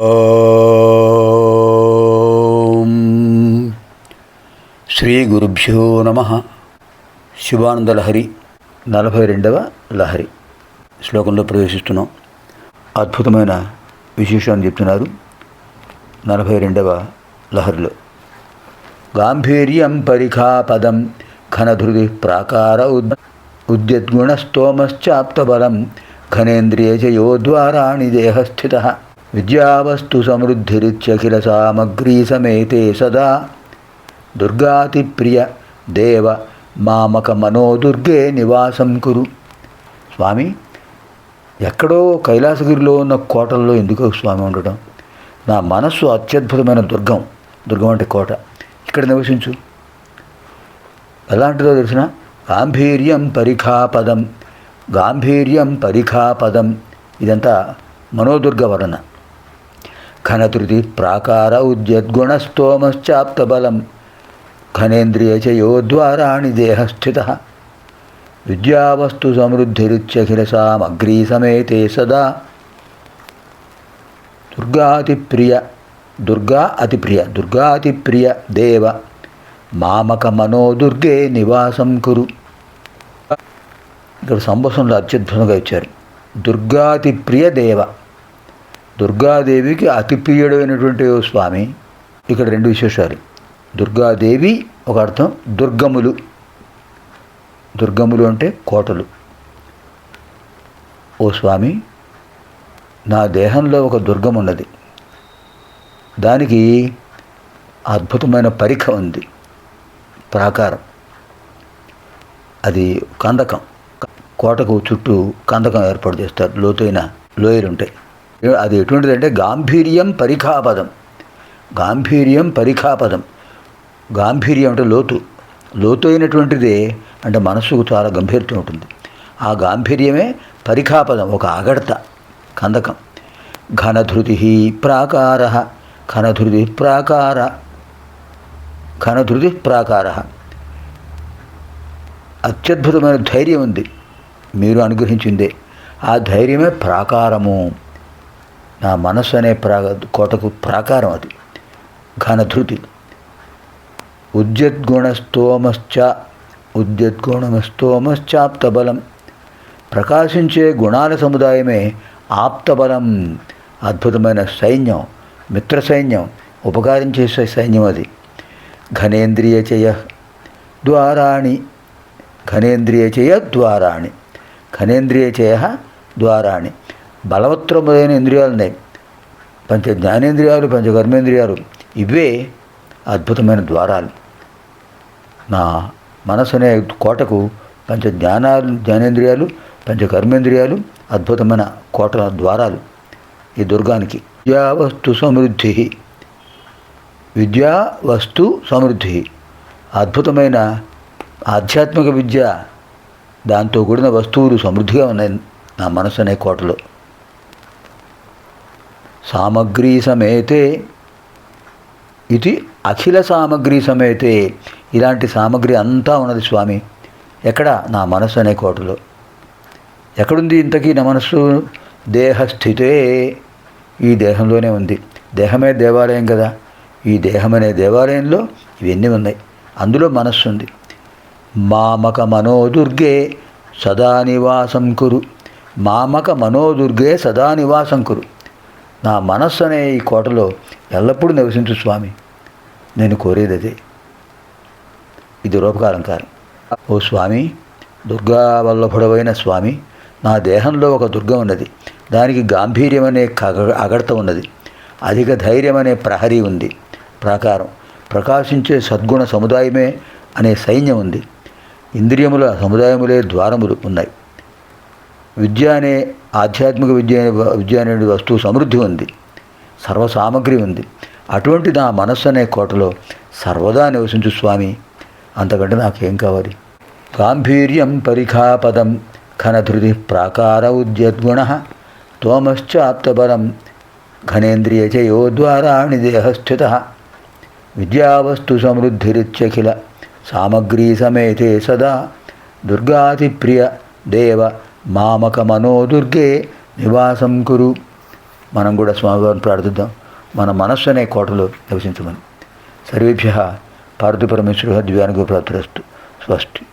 ఓం శ్రీ గురుభ్యో నమః. శివానంద లహరి 42వ లహరి శ్లోకంలో ప్రవేశిస్తున్నాం. అద్భుతమైన విశేషాన్ని చెప్తున్నారు 42వ లహరిలో. గాంభీర్యం పరిఖాపదం ఘనధృతి ప్రాకార ఉద్యద్గుణస్తోమశ్చాప్తబలం ఘనేంద్రియజయోద్వారాణి దేహస్థితః విద్యావస్తు సమృద్ధిరిత్యఖిల సామగ్రీ సమేతే సదా దుర్గాతిప్రియ దేవ మామక మనోదుర్గే నివాసం కురు. స్వామి, ఎక్కడో కైలాసగిరిలో ఉన్న కోటల్లో ఎందుకో స్వామి ఉండడం? నా మనస్సు అత్యద్భుతమైన దుర్గం అంటే కోట, ఇక్కడ నివసించు. ఎలాంటిదో తెలిసిన? గాంభీర్యం పరిఖాపదం ఇదంతా మనోదుర్గ వర్ణన. ఘనధృతి ప్రాకార ఉద్యద్గుణస్తోమశ్చాప్తబలం ఘనేంద్రియచయోద్వారాణి దేహస్థితః విద్యావస్తు సమృద్ధిరిత్యఖిల సామగ్రీ సమేతే సదా దుర్గాతిప్రియ దేవ మామక మనోదుర్గే నివాసం కురు. ఇక్కడ సంభాషణలో అత్యద్భుతంగా ఇచ్చారు. దుర్గాతిప్రియ దేవ, దుర్గాదేవికి అతి ప్రియుడైనటువంటి స్వామి. ఇక్కడ రెండు విశేషాలు. దుర్గాదేవి ఒక అర్థం, దుర్గములు అంటే కోటలు. ఓ స్వామి, నా దేహంలో ఒక దుర్గం ఉన్నది. దానికి అద్భుతమైన పరిఖ ఉంది, ప్రాకారం. అది కందకం. కోటకు చుట్టూ కందకం ఏర్పాటు చేస్తారు, లోతైన లోయలుంటాయి. అది ఎటువంటిదంటే గాంభీర్యం పరిఖాపదం. గాంభీర్యం అంటే లోతైనటువంటిదే, అంటే మనస్సుకు చాలా గంభీర్యం ఉంటుంది. ఆ గాంభీర్యమే పరిఖాపదం, ఒక అగడత, కందకం. ఘనధృతి ప్రాకార అత్యద్భుతమైన ధైర్యం ఉంది, మీరు అనుగ్రహించిందే. ఆ ధైర్యమే ప్రాకారము. నా మనస్సు అనే కోటకు ప్రాకారం అది. ఘనధృతి ఉద్యద్గుణమస్తోమశ్చాప్తబలం, ప్రకాశించే గుణాల సముదాయమే ఆప్తబలం, అద్భుతమైన సైన్యం, మిత్ర సైన్యం, ఉపకారం చేసే సైన్యం అది. ఘనేంద్రియచయ ద్వారాణి, బలవత్తరములైన ఇంద్రియాలున్నాయి. పంచ జ్ఞానేంద్రియాలు, పంచ కర్మేంద్రియాలు, ఇవే అద్భుతమైన ద్వారాలు. నా మనసు అనే కోటకు పంచ జ్ఞానేంద్రియాలు, పంచ కర్మేంద్రియాలు అద్భుతమైన కోట ద్వారాలు ఈ దుర్గానికి. విద్యావస్తు సమృద్ధి, అద్భుతమైన ఆధ్యాత్మిక విద్య, దాంతో కూడిన వస్తువులు సమృద్ధిగా ఉన్నాయి నా మనసు అనే కోటలో. సామగ్రీ సమేతే ఇది అఖిల సామగ్రీ సమేతే, ఇలాంటి సామగ్రి అంతా ఉన్నది స్వామి. ఎక్కడ? నా మనస్సు అనే కోటలో. ఎక్కడుంది ఇంతకీ నా మనస్సు? దేహస్థితే, ఈ దేహంలోనే ఉంది. దేహమే దేవాలయం కదా. ఈ దేహం అనే దేవాలయంలో ఇవన్నీ ఉన్నాయి, అందులో మనస్సు ఉంది. మామక మనోదుర్గే సదా నివాసం కురు. నా మనస్సు అనే ఈ కోటలో ఎల్లప్పుడూ నివసించు స్వామి. నేను కోరేది అదే. ఇది రూపకాలంకారం. ఓ స్వామి, దుర్గా వల్లభుడవైన స్వామి, నా దేహంలో ఒక దుర్గం ఉన్నది. దానికి గాంభీర్యం అనే అగడత ఉన్నది. అధిక ధైర్యం అనే ప్రహరీ ఉంది, ప్రాకారం. ప్రకాశించే సద్గుణ సముదాయమే అనే సైన్యం ఉంది. ఇంద్రియముల సముదాయములే ద్వారములు ఉన్నాయి. విద్య అనే ఆధ్యాత్మిక విద్య అనే వస్తువు సమృద్ధి ఉంది, సర్వసామగ్రి ఉంది. అటువంటి నా మనస్సు అనే కోటలో సర్వదా నివసించు స్వామి. అంతకంటే నాకేం కావాలి? గాంభీర్యం పరిఖాపదం ఘనధృతి ప్రాకార ఉద్యద్గుణ తోమశ్చాప్తబలం ఘనేంద్రియచయోద్వారాణి దేహస్థితః విద్యావస్తు సమృద్ధిరిత్యఖిల సామగ్రీ సమేతే సదా దుర్గాతిప్రియ దేవ మామక మనోదుర్గే నివాసం కురు. మనం కూడా స్వామివారిని ప్రార్థిద్దాం, మన మనస్సు అనే కోటలో నివసించమని. సర్వేభ్య పార్వతీ పరమేశ్వర దివ్యానుగ్రహ ప్రాప్తిరస్తు. స్వస్తి.